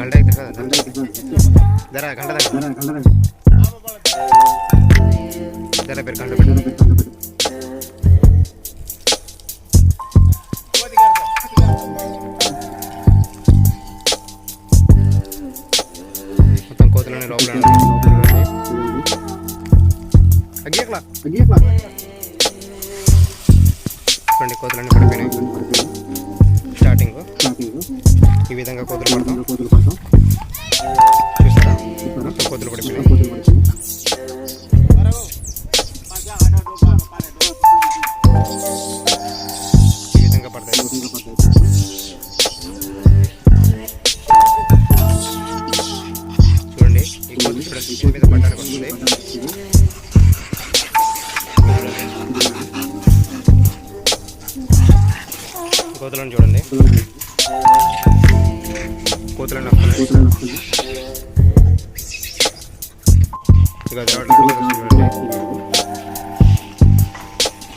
గంట అయితే ధర గంట ధర పేరు గంట మొత్తం కోతులని లోపల చూడండి కోతులన్నీ పడిపోయినాయి. స్టార్టింగ్ ఈ విధంగా కోతులు పడతాం చూసారా, మొత్తం కోతులు పడిపోయినాయి. ఈ విధంగా పడతాయి. చూడండి ఈ కోతులు చూడండి దీని మీద పడ్డానికి వస్తుంది. కోతులను చూడండి, కోతులను వస్తున్నాయి. ఇక చూడండి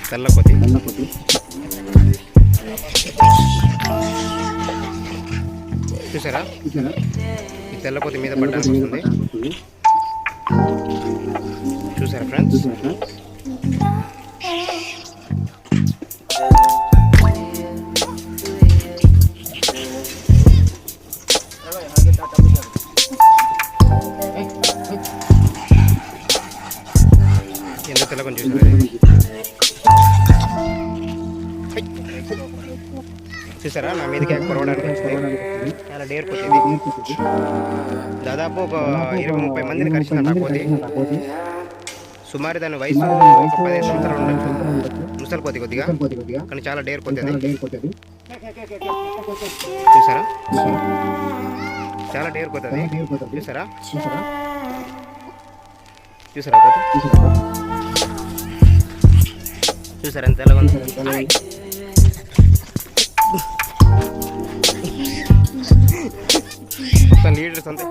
తెల్ల కోతి చూసారా, ఈ తెల్ల కోతి మీద పడ్డానికి వస్తుంది. చూసారా ఫ్రెండ్స్, ఎంత తెల్ల కొంచెం చూసారా, నా మీదకి పొరవడానికి వచ్చింది. చాలా డేర్ కోతి ఇది. దాదాపు ఒక 20-30 మందిని కరిచిందంట ఆ కోతి. సుమారు దాని వయసు ఒక 15 సంవత్సరాలు ఉండొచ్చు. ముసలి కోతి కొద్దిగా, కానీ చాలా డేర్ కోతి అది. చూసారా, చాలా డేర్ కోతి అది. చూసారా చూసారా కోతి చూసారా ఎంత ఎలా ఉంది. లీడర్స్ అంతే.